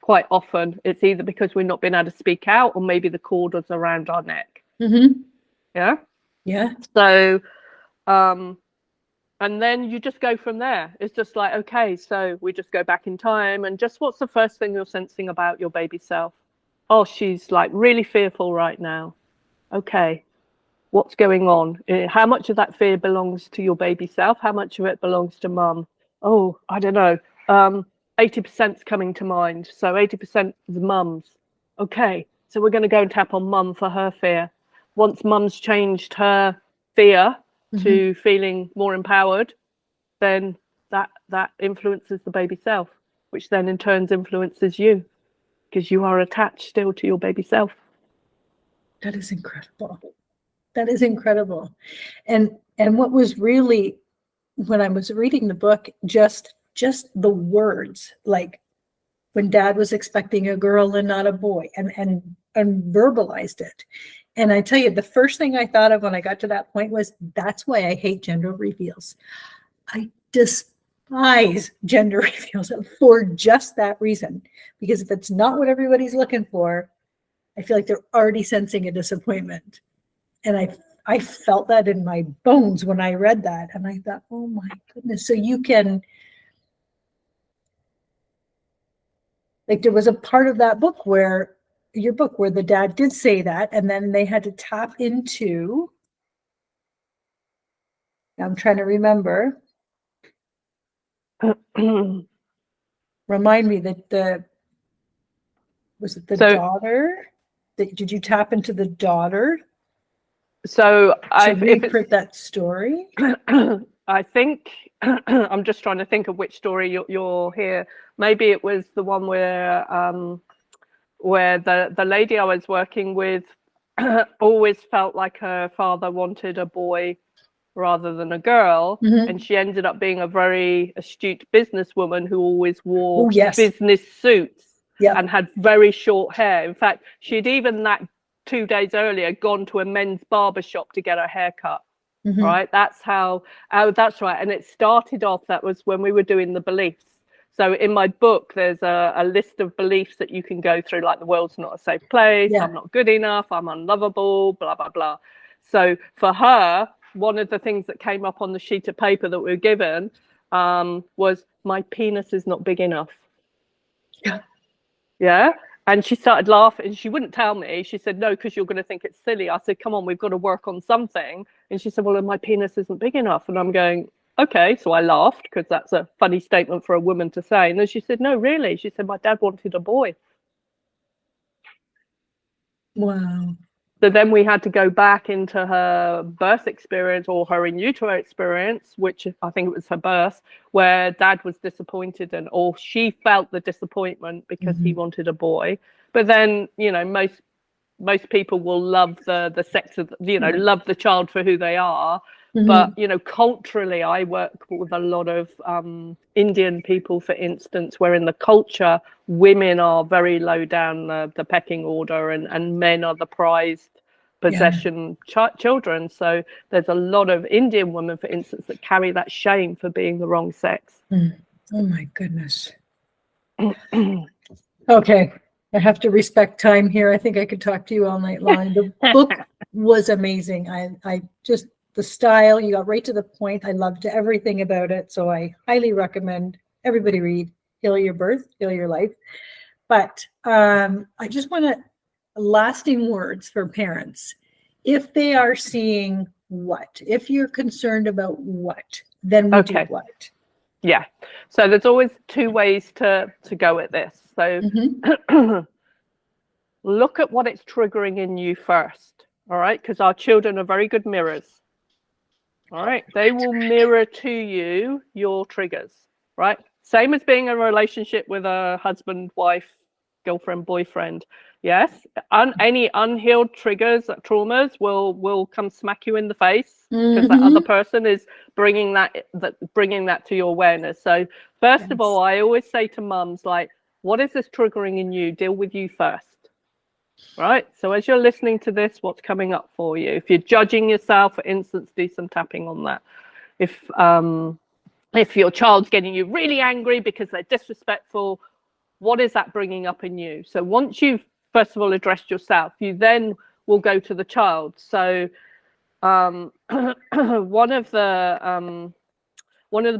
quite often it's either because we're not being able to speak out, or maybe the cord is around our neck. Yeah. Yeah. So, and then you just go from there. It's just like, okay, so we just go back in time, and just what's the first thing you're sensing about your baby self? Oh, she's like really fearful right now. Okay, what's going on? How much of that fear belongs to your baby self? How much of it belongs to mum? Oh, I don't know. 80%'s coming to mind. So 80% is mum's. Okay, so we're going to go and tap on mum for her fear. Once mum's changed her fear to feeling more empowered, then that influences the baby self, which then in turn influences you, because you are attached still to your baby self. That is incredible. That is incredible. And what was really, when I was reading the book, just the words, like when Dad was expecting a girl and not a boy, and verbalized it. And I tell you, the first thing I thought of when I got to that point was, that's why I hate gender reveals. I despise gender reveals for just that reason. Because if it's not what everybody's looking for, I feel like they're already sensing a disappointment. And I felt that in my bones when I read that. And I thought, oh my goodness. So you can, like, there was a part of that book where the dad did say that, and then they had to tap into, I'm trying to remember, remind me that was it the daughter? Did you tap into the daughter? So to recreate that story? I think I'm just trying to think of which story you're here. Maybe it was the one where the lady I was working with always felt like her father wanted a boy rather than a girl, and she ended up being a very astute businesswoman who always wore business suits and had very short hair. In fact, she'd even that 2 days earlier gone to a men's barber shop to get her hair cut. Right, that's how. Oh, that's right. And it started off, that was when we were doing the beliefs. So in my book, there's a list of beliefs that you can go through, like the world's not a safe place, I'm not good enough, I'm unlovable, blah, blah, blah. So for her, one of the things that came up on the sheet of paper that we were given was, my penis is not big enough. Yeah. And she started laughing, and she wouldn't tell me. She said, no, because you're going to think it's silly. I said, come on, we've got to work on something. And she said, well, my penis isn't big enough. And I'm going, okay. So I laughed, because that's a funny statement for a woman to say. And then she said, no, really? She said, my dad wanted a boy. Wow. So then we had to go back into her birth experience, or her in utero experience, which I think it was her birth, where dad was disappointed, or she felt the disappointment because he wanted a boy. But then, you know, most people will love the sex of, you know, love the child for who they are. But, you know, culturally, I work with a lot of Indian people, for instance, where in the culture, women are very low down the pecking order, and men are the prized possession children. So there's a lot of Indian women, for instance, that carry that shame for being the wrong sex. Oh, my goodness. Okay. I have to respect time here. I think I could talk to you all night long. The book was amazing. I just, the style, you got right to the point. I loved everything about it. So I highly recommend everybody read Heal Your Birth, Heal Your Life. But I just want to, lasting words for parents. If they are seeing what? If you're concerned about what, then we do what? Yeah. So there's always two ways to go at this. So look at what it's triggering in you first. All right. Because our children are very good mirrors. All right. They will mirror to you your triggers. Right. Same as being in a relationship with a husband, wife, girlfriend, boyfriend. Yes. Any unhealed triggers, traumas will come smack you in the face, because that other person is bringing that to your awareness. So first of all, I always say to mums, like, what is this triggering in you? Deal with you first. right? So as you're listening to this, what's coming up for you? If you're judging yourself, for instance, do some tapping on that. If your child's getting you really angry because they're disrespectful, what is that bringing up in you? So once you've first of all addressed yourself, you then will go to the child. So one of the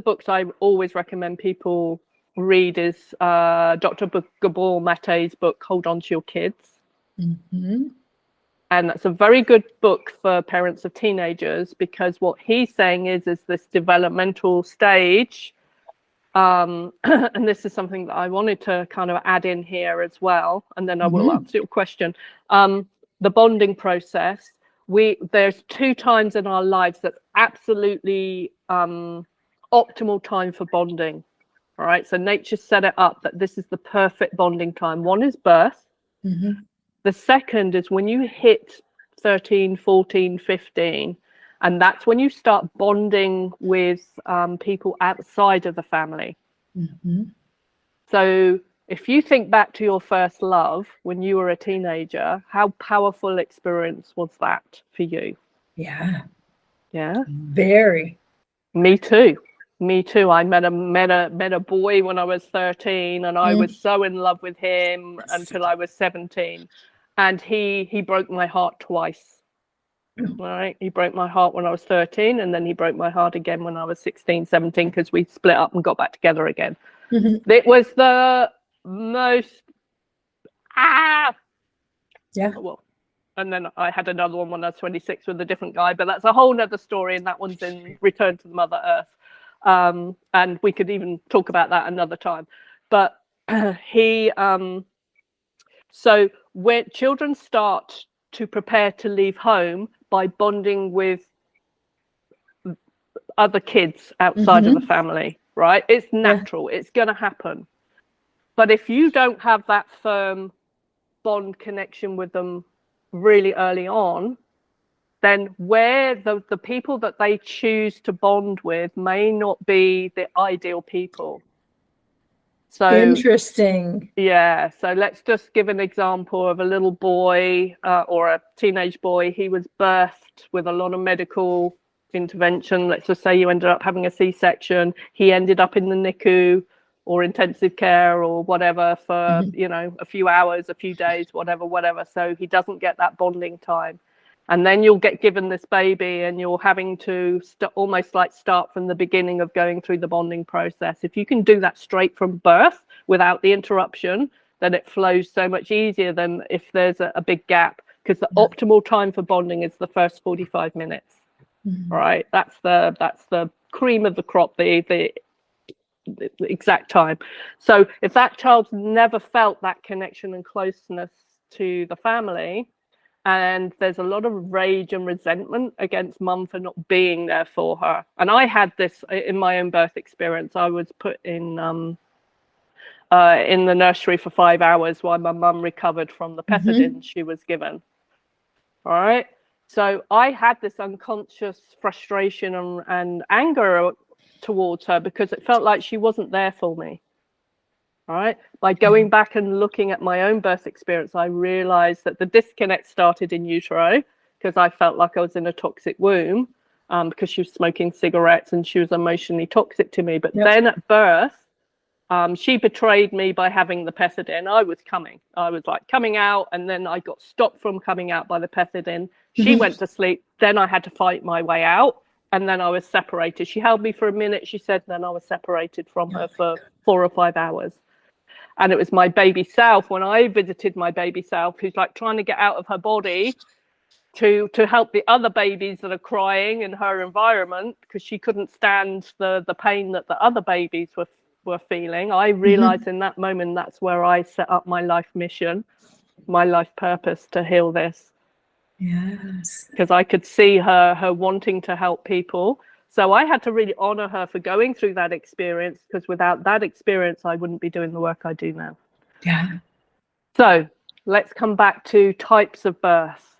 books I always recommend people read is Dr. Gabor Mate's book, Hold On to Your Kids. Mm-hmm. And that's a very good book for parents of teenagers, because what he's saying is this developmental stage. And this is something that I wanted to kind of add in here as well, and then I will answer your question. The bonding process. There's 2 times in our lives that's absolutely optimal time for bonding. All right. So nature set it up that this is the perfect bonding time. One is birth. Mm-hmm. The second is when you hit 13, 14, 15, and that's when you start bonding with people outside of the family. Mm-hmm. So if you think back to your first love when you were a teenager, how powerful experience was that for you? Yeah. Yeah. Very. Me too. Me too. I met a boy when I was 13, and I was so in love with him until I was 17. And he broke my heart twice. Right? He broke my heart when I was 13, and then he broke my heart again when I was 16, 17, because we split up and got back together again. Mm-hmm. It was the most Yeah. well, and then I had another one when I was 26 with a different guy, but that's a whole nother story, and that one's in Return to the Mother Earth. And we could even talk about that another time. But so when children start to prepare to leave home by bonding with other kids outside of the family, right? It's natural. It's going to happen. But if you don't have that firm bond connection with them really early on, then where the people that they choose to bond with may not be the ideal people. So interesting. Yeah, so let's just give an example of a little boy or a teenage boy. He was birthed with a lot of medical intervention. Let's just say you ended up having a C-section. He ended up in the NICU or intensive care or whatever for, a few hours, a few days, whatever. So he doesn't get that bonding time. And then you'll get given this baby, and you're having to almost like start from the beginning of going through the bonding process. If you can do that straight from birth without the interruption, then it flows so much easier than if there's a big gap, because the optimal time for bonding is the first 45 minutes. Right? That's the cream of the crop, the exact time. So if that child's never felt that connection and closeness to the family, and there's a lot of rage and resentment against mum for not being there for her. And I had this in my own birth experience. I was put in the nursery for 5 hours while my mum recovered from the pethidine she was given. All right. So I had this unconscious frustration and anger towards her because it felt like she wasn't there for me. All right. By going back and looking at my own birth experience, I realized that the disconnect started in utero, because I felt like I was in a toxic womb because she was smoking cigarettes and she was emotionally toxic to me. But then at birth, she betrayed me by having the pethidine. I was coming out, and then I got stopped from coming out by the pethidine. She went to sleep. Then I had to fight my way out. And then I was separated. She held me for a minute, she said, then I was separated from her for 4 or 5 hours. And it was my baby self, when I visited my baby self, who's like trying to get out of her body to help the other babies that are crying in her environment, because she couldn't stand the pain that the other babies were feeling. I realized in that moment, that's where I set up my life mission, my life purpose, to heal this. Yes. Because I could see her wanting to help people. So I had to really honor her for going through that experience, because without that experience, I wouldn't be doing the work I do now. Yeah. So let's come back to types of birth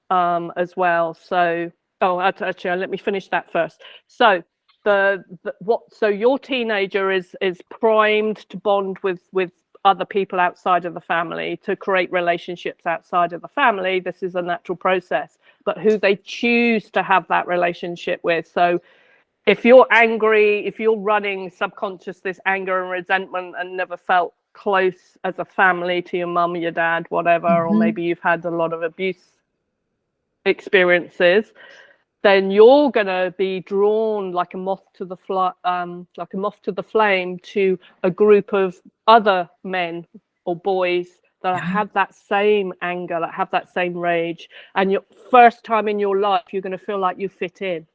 as well. So, actually, let me finish that first. So so your teenager is primed to bond with other people outside of the family, to create relationships outside of the family. This is a natural process, but who they choose to have that relationship with. So if you're angry, if you're running subconscious this anger and resentment and never felt close as a family to your mum, your dad, whatever, or maybe you've had a lot of abuse experiences, then you're going to be drawn like a moth to the flame to a group of other men or boys that have that same anger, that have that same rage. And your first time in your life, you're going to feel like you fit in.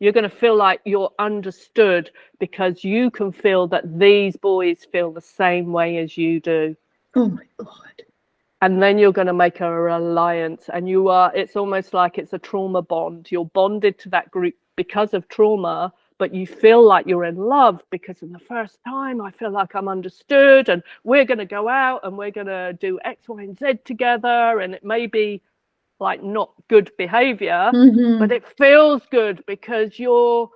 You're going to feel like you're understood, because you can feel that these boys feel the same way as you do. Oh my God. And then you're going to make a alliance, and it's almost like it's a trauma bond. You're bonded to that group because of trauma, but you feel like you're in love because in the first time I feel like I'm understood, and we're going to go out and we're going to do X, Y, and Z together. And it may be like not good behavior, but it feels good because for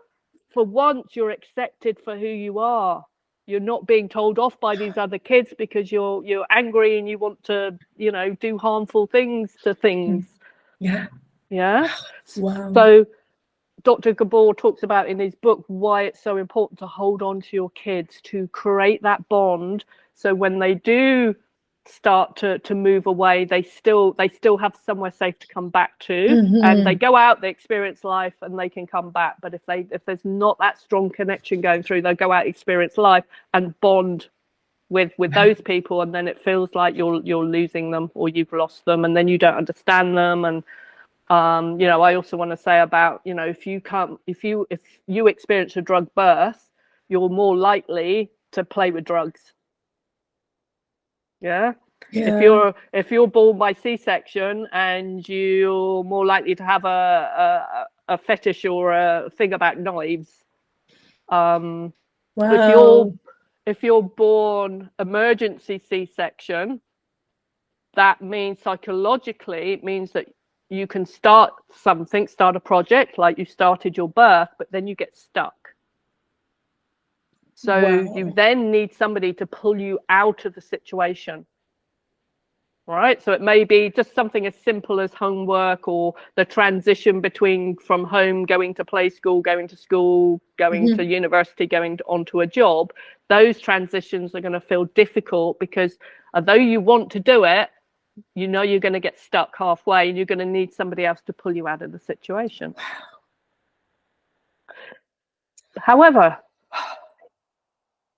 once you're accepted for who you are. You're not being told off by these other kids because you're angry and you want to, do harmful things to things. Yeah. Wow. So Dr. Gabor talks about in his book why it's so important to hold on to your kids, to create that bond, so when they do start to move away, they still have somewhere safe to come back to, and they go out, they experience life, and they can come back. But if there's not that strong connection going through, they'll go out, experience life, and bond with those people, and then it feels like you're losing them, or you've lost them, and then you don't understand them. And I also want to say about, if you experience a drug birth, you're more likely to play with drugs. Yeah. If you're born by C-section, and you're more likely to have a fetish or a thing about knives. Wow. If you're born emergency C-section, that means psychologically, it means that you can start a project like you started your birth, but then you get stuck. So you then need somebody to pull you out of the situation. Right. So it may be just something as simple as homework, or the transition from home, going to play school, going to school, going to university, onto a job. Those transitions are going to feel difficult because although you want to do it, you're going to get stuck halfway, and you're going to need somebody else to pull you out of the situation. However,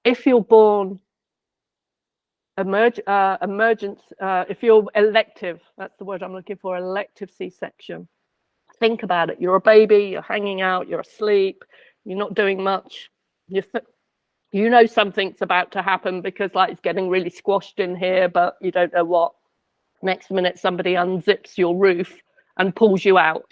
if you're born if you're elective, that's the word I'm looking for, elective C-section. Think about it. You're a baby, you're hanging out, you're asleep, you're not doing much. Something's about to happen because it's getting really squashed in here, but you don't know what. Next minute, somebody unzips your roof and pulls you out.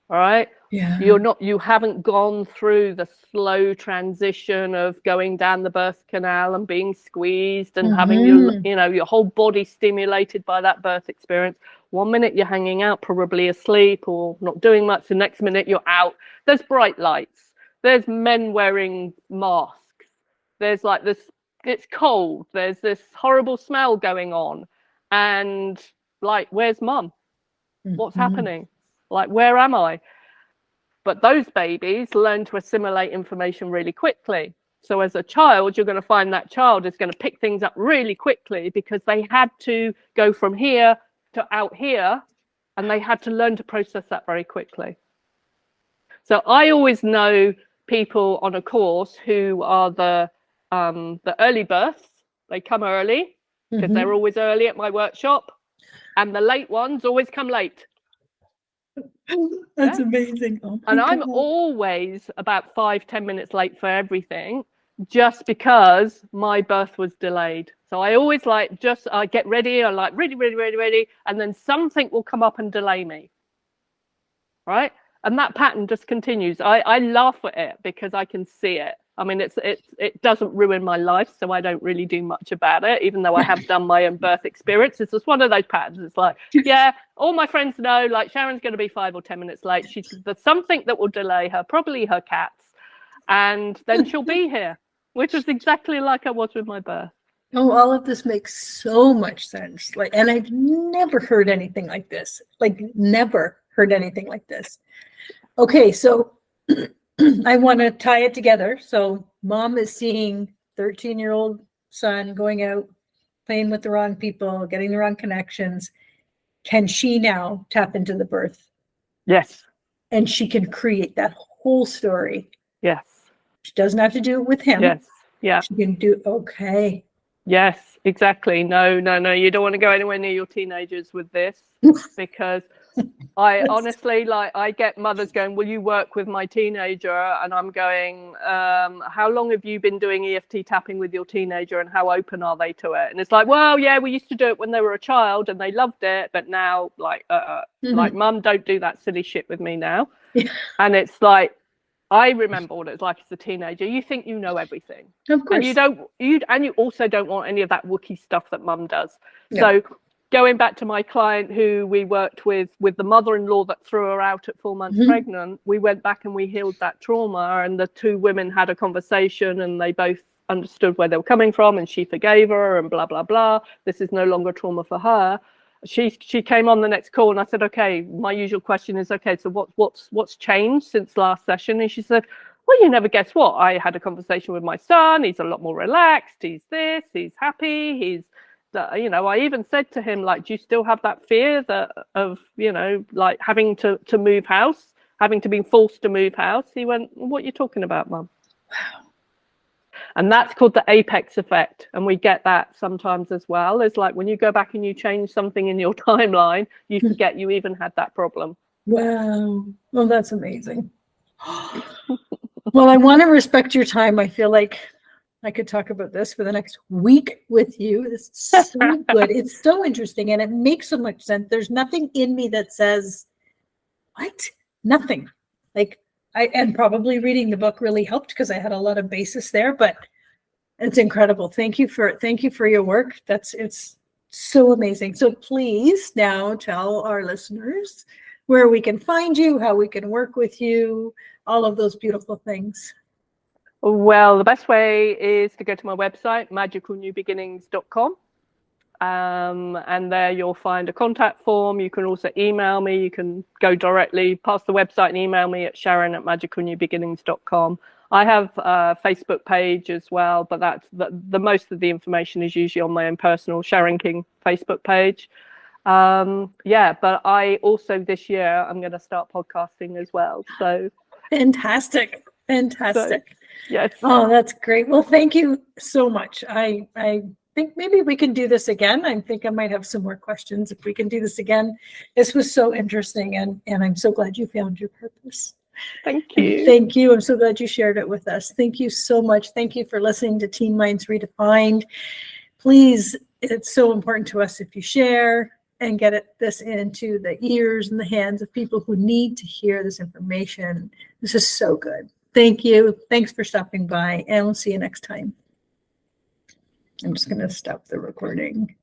All right. Yeah. You haven't gone through the slow transition of going down the birth canal and being squeezed and having your whole body stimulated by that birth experience. 1 minute you're hanging out, probably asleep or not doing much. The next minute you're out. There's bright lights. There's men wearing masks. There's this, it's cold. There's this horrible smell going on. And where's mum? What's happening? Where am I? But those babies learn to assimilate information really quickly. So as a child, you're going to find that child is going to pick things up really quickly because they had to go from here to out here, and they had to learn to process that very quickly. So I always know people on a course who are the early births. They come early because they're always early at my workshop, and the late ones always come late. That's amazing. Oh and I'm always about 5-10 minutes late for everything, just because my birth was delayed. So I always I get ready, I'm ready, and then something will come up and delay me. Right? And that pattern just continues. I laugh at it because I can see it. I mean, it doesn't ruin my life, so I don't really do much about it, even though I have done my own birth experience. It's just one of those patterns. It's all my friends know, Sharon's going to be 5 or 10 minutes late. There's something that will delay her, probably her cats, and then she'll be here, which was exactly like I was with my birth. Oh, all of this makes so much sense. Like, and I've never heard anything like this. Like, never heard anything like this. Okay, so I want to tie it together. So mom is seeing 13-year-old son going out, playing with the wrong people, getting the wrong connections. Can she now tap into the birth? Yes. And she can create that whole story. Yes. She doesn't have to do it with him. Yes. Yeah. She can do, okay. Yes, exactly. No. You don't want to go anywhere near your teenagers with this, because I honestly, like, I get mothers going, will you work with my teenager? And I'm going, how long have you been doing EFT tapping with your teenager, and how open are they to it? And it's like, well, yeah, we used to do it when they were a child and they loved it. But now, like, like, mum, don't do that silly shit with me now. Yeah. And it's like, I remember what it was like as a teenager. You think you know everything. Of course. And you also don't want any of that Wookiee stuff that mum does. Yeah. So going back to my client who we worked with the mother-in-law that threw her out at 4 months pregnant, we went back and we healed that trauma, and the two women had a conversation and they both understood where they were coming from, and she forgave her and blah, blah, blah. This is no longer trauma for her. She came on the next call and I said, okay, my usual question is, okay, so what's changed since last session? And she said, well, you never guess what? I had a conversation with my son. He's a lot more relaxed. He's this, he's happy. He's, you know, I even said to him, like, do you still have that fear of, you know, like having to move house, having to be forced to move house? He went, what are you talking about, Mum? Wow. And that's called the apex effect. And we get that sometimes as well. It's like when you go back and you change something in your timeline, you forget you even had that problem. Wow. Well, that's amazing. Well, I want to respect your time. I feel like I could talk about this for the next week with you. This is so good. It's so interesting and it makes so much sense. There's nothing in me that says, what? Nothing. Like, and probably reading the book really helped because I had a lot of basis there, but it's incredible. Thank you for your work. It's so amazing. So please now tell our listeners where we can find you, how we can work with you, all of those beautiful things. Well, the best way is to go to my website, magicalnewbeginnings.com. And there you'll find a contact form. You can also email me. You can go directly past the website and email me at sharon@magicalnewbeginnings.com. I have a Facebook page as well, but that's the most of the information is usually on my own personal Sharon King Facebook page. Yeah, but I also this year I'm going to start podcasting as well. So fantastic. So, yes. Oh, that's great. Well, thank you so much. I think maybe we can do this again. I think I might have some more questions if we can do this again. This was so interesting, and I'm so glad you found your purpose. Thank you. And thank you. I'm so glad you shared it with us. Thank you so much. Thank you for listening to Teen Minds Redefined. Please, it's so important to us if you share and get this into the ears and the hands of people who need to hear this information. This is so good. Thank you. Thanks for stopping by, and we'll see you next time. I'm just going to stop the recording.